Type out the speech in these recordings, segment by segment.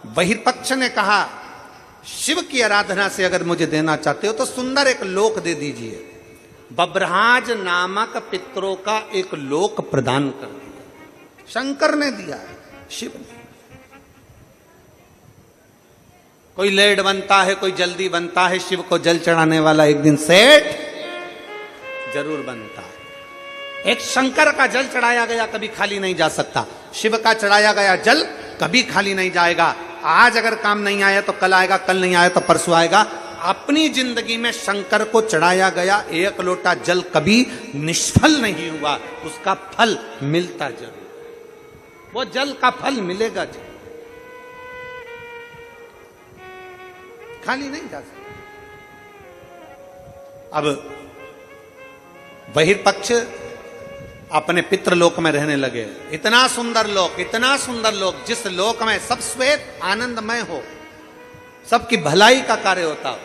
बहिर्पक्ष ने कहा शिव की आराधना से अगर मुझे देना चाहते हो तो सुंदर एक लोक दे दीजिए। बब्रहाज नामक पितरों का एक लोक प्रदान कर दिया। शंकर ने दिया, शिव ने। कोई लेट बनता है, कोई जल्दी बनता है, शिव को जल चढ़ाने वाला एक दिन सेठ जरूर बनता है। एक शंकर का जल चढ़ाया गया कभी खाली नहीं जा सकता, शिव का चढ़ाया गया जल कभी खाली नहीं जाएगा। आज अगर काम नहीं आया तो कल आएगा, कल नहीं आया तो परसों आएगा। अपनी जिंदगी में शंकर को चढ़ाया गया एक लोटा जल कभी निष्फल नहीं हुआ, उसका फल मिलता जरूर, वो जल का फल मिलेगा जरूर, खाली नहीं जा सकता। अब बहिर्पक्ष अपने पितृलोक में रहने लगे। इतना सुंदर लोक, इतना सुंदर लोक, जिस लोक में सब श्वेत आनंदमय हो, सबकी भलाई का कार्य होता हो।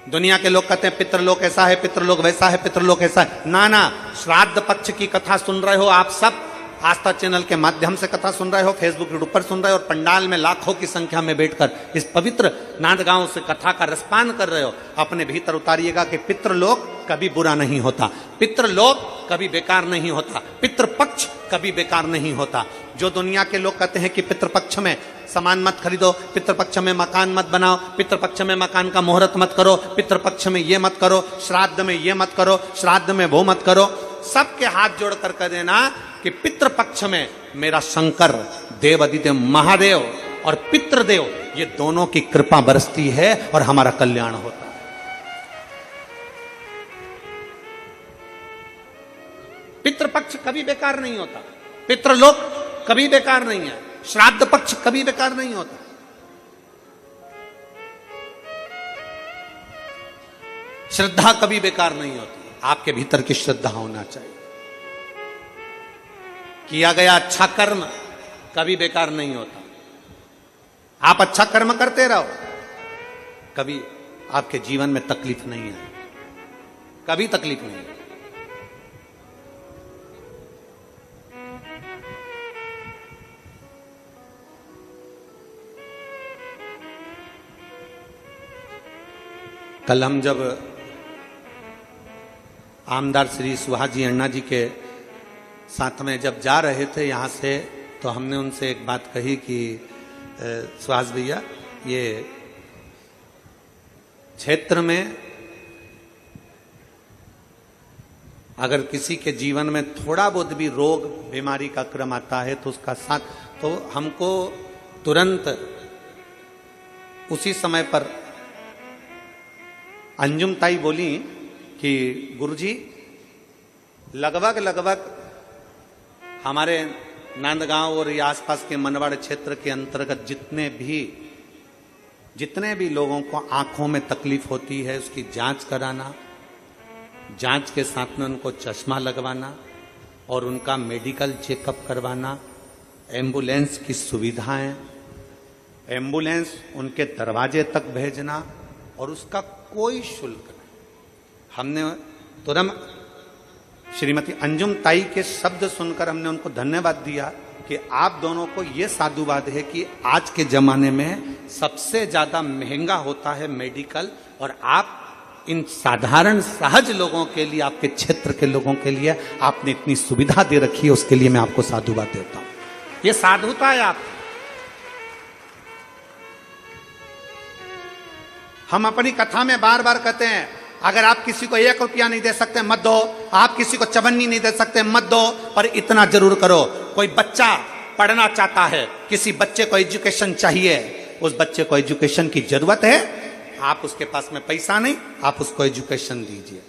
दुनिया के लोग कहते हैं पितृलोक ऐसा है, पितृलोक वैसा है, पितृलोक ऐसा है। ना, श्राद्ध पक्ष की कथा सुन रहे हो आप सब, आस्था चैनल के माध्यम से कथा सुन रहे हो, फेसबुक यूट्यूब पर सुन रहे हो, और पंडाल में लाखों की संख्या में बैठकर इस पवित्र नांदगांव से कथा का रसपान कर रहे हो। अपने भीतर उतारिएगा कि पितृलोक कभी बुरा नहीं होता, पितृलोक कभी बेकार नहीं होता, पितृपक्ष कभी बेकार नहीं होता। जो दुनिया के लोग कहते हैं कि पितृपक्ष में सामान मत खरीदो, पितृपक्ष में मकान मत बनाओ, पितृपक्ष में मकान का मुहूर्त मत करो, पितृपक्ष में ये मत करो, श्राद्ध में ये मत करो, श्राद्ध में वो मत करो, सबके हाथ जोड़कर कह देना कि पितृपक्ष में मेरा शंकर देवादिदेव महादेव और पितृदेव ये दोनों की कृपा बरसती है और हमारा कल्याण होता है। पितृपक्ष कभी बेकार नहीं होता, पितृलोक कभी बेकार नहीं है, श्राद्ध पक्ष कभी बेकार नहीं होता। श्रद्धा कभी बेकार नहीं होती, आपके भीतर की श्रद्धा होना चाहिए। किया गया अच्छा कर्म कभी बेकार नहीं होता। आप अच्छा कर्म करते रहो, कभी आपके जीवन में तकलीफ नहीं है, कभी तकलीफ नहीं है। कल हम जब आमदार श्री सुहाजी अण्णा जी के साथ में जब जा रहे थे यहाँ से, तो हमने उनसे एक बात कही कि सुहास भैया, ये क्षेत्र में अगर किसी के जीवन में थोड़ा बहुत भी रोग बीमारी का क्रम आता है तो उसका साथ, तो हमको तुरंत उसी समय पर अंजुम ताई बोली कि गुरुजी लगभग हमारे नांदगांव और ये आसपास के मनवाड़ क्षेत्र के अंतर्गत जितने भी लोगों को आंखों में तकलीफ होती है उसकी जांच कराना, जांच के साथ में उनको चश्मा लगवाना और उनका मेडिकल चेकअप करवाना, एम्बुलेंस की सुविधाएं, एम्बुलेंस उनके दरवाजे तक भेजना और उसका कोई शुल्क नहीं। हमने तुरंत श्रीमती अंजुम ताई के शब्द सुनकर हमने उनको धन्यवाद दिया कि आप दोनों को यह साधुवाद है कि आज के जमाने में सबसे ज्यादा महंगा होता है मेडिकल, और आप इन साधारण सहज लोगों के लिए, आपके क्षेत्र के लोगों के लिए आपने इतनी सुविधा दे रखी है, उसके लिए मैं आपको साधुवाद देता हूं। यह साधुता है आप। हम अपनी कथा में बार बार कहते हैं अगर आप किसी को 1 रुपया नहीं दे सकते मत दो, आप किसी को चवन्नी नहीं दे सकते मत दो, पर इतना जरूर करो। कोई बच्चा पढ़ना चाहता है, किसी बच्चे को एजुकेशन चाहिए, उस बच्चे को एजुकेशन की जरूरत है, आप उसके पास में पैसा नहीं, आप उसको एजुकेशन दीजिए।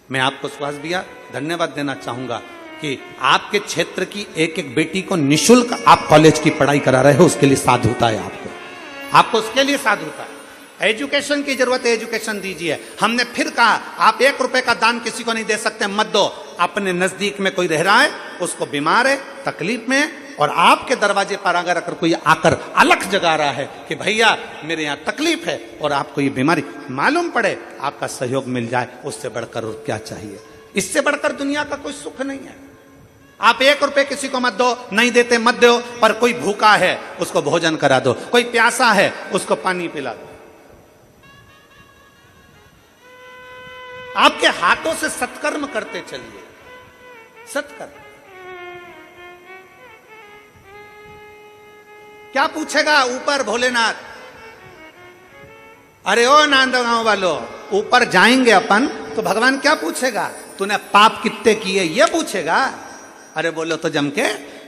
मैं आपको सुभाष भैया धन्यवाद देना चाहूंगा कि आपके क्षेत्र की एक एक बेटी को निःशुल्क आप कॉलेज की पढ़ाई करा रहे हो, उसके लिए साधुता है आपको उसके लिए साधुता है। एजुकेशन की जरूरत है, एजुकेशन दीजिए। हमने फिर कहा आप 1 रुपए का दान किसी को नहीं दे सकते मत दो। अपने नजदीक में कोई रह रहा है, उसको बीमार है, तकलीफ में, और आपके दरवाजे पर अगर कोई आकर अलख जगा रहा है कि भैया मेरे यहाँ तकलीफ है और आपको ये बीमारी मालूम पड़े, आपका सहयोग मिल जाए, उससे बढ़कर और क्या चाहिए। इससे बढ़कर दुनिया का कोई सुख नहीं है। आप 1 रुपए किसी को मत दो, नहीं देते मत दो, पर कोई भूखा है उसको भोजन करा दो, कोई प्यासा है उसको पानी पिला दो। आपके हाथों से सत्कर्म करते चलिए, सत्कर्म। क्या पूछेगा ऊपर भोलेनाथ? अरे ओ नांदगांव वालों, ऊपर जाएंगे अपन तो भगवान क्या पूछेगा? तूने पाप कितने किए ये पूछेगा? अरे बोलो तो जम के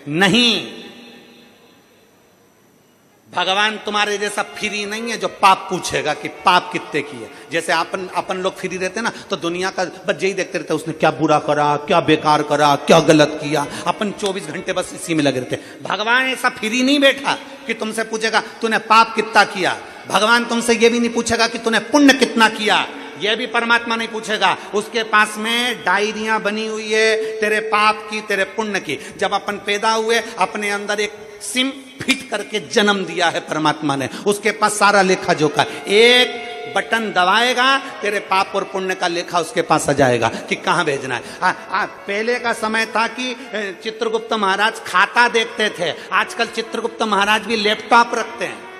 नहीं, भगवान तुम्हारे जैसा फ्री नहीं है जो पाप पूछेगा कि पाप कितने किए। जैसे अपन लोग फ्री रहते ना तो दुनिया का बस यही देखते रहते, उसने क्या बुरा करा, क्या बेकार करा, क्या गलत किया, अपन 24 घंटे बस इसी में लगे रहते। भगवान ऐसा फ्री नहीं बैठा कि तुमसे पूछेगा तूने पाप कितना किया। भगवान तुमसे यह भी नहीं पूछेगा कि तूने पुण्य कितना किया, यह भी परमात्मा नहीं पूछेगा। उसके पास में डायरियां बनी हुई है तेरे पाप की, तेरे पुण्य की। जब अपन पैदा हुए अपने अंदर एक सिम फिट करके जन्म दिया है परमात्मा ने, उसके पास सारा लेखा जोखा, एक बटन दबाएगा तेरे पाप और पुण्य का लेखा उसके पास आ जाएगा कि कहां भेजना है। पहले का समय था कि चित्रगुप्त महाराज खाता देखते थे, आजकल चित्रगुप्त महाराज भी लैपटॉप रखते हैं।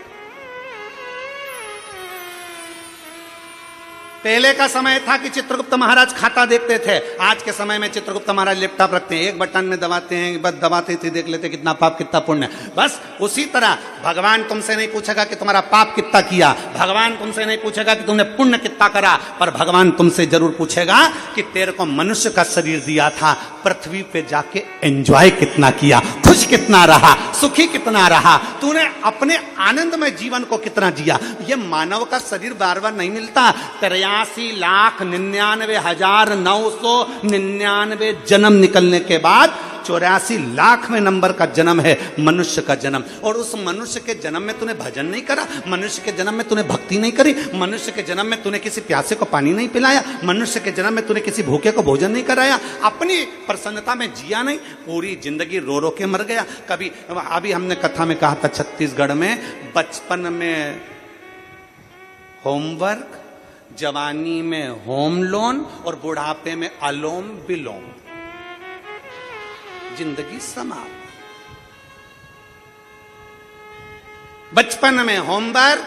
पहले का समय था कि चित्रगुप्त महाराज खाता देखते थे, आज के समय में चित्रगुप्त महाराज लैपटॉप रखते हैं, एक बटन में दबाते हैं, बस दबाते थे देख लेते कितना पाप कितना पुण्य। बस उसी तरह भगवान तुमसे नहीं पूछेगा कि तुम्हारा पाप कितना किया, भगवान तुमसे नहीं पूछेगा कि तुमने पुण्य कितना करा, पर भगवान तुमसे जरूर पूछेगा कि तेरे को मनुष्य का शरीर दिया था, पृथ्वी पे जाके एंजॉय कितना किया, खुश कितना रहा, सुखी कितना रहा, तूने अपने आनंदमय जीवन को कितना जिया। ये मानव का शरीर बार बार नहीं मिलता। 83,99,999 जन्म निकलने के बाद 84,00,000वें नंबर का जन्म है मनुष्य का जन्म। और उस मनुष्य के जन्म में तूने भजन नहीं करा, मनुष्य के जन्म में तूने भक्ति नहीं करी, मनुष्य के जन्म में तूने किसी प्यासे को पानी नहीं पिलाया, मनुष्य के जन्म में तूने किसी भूखे को भोजन नहीं कराया, अपनी प्रसन्नता में जिया नहीं, पूरी जिंदगी रो रो के मर गया। कभी अभी हमने कथा में कहा था, छत्तीसगढ़ में बचपन में होमवर्क, जवानी में होम लोन और बुढ़ापे में अलोम विलोम, जिंदगी समाप्त। बचपन में होमवर्क,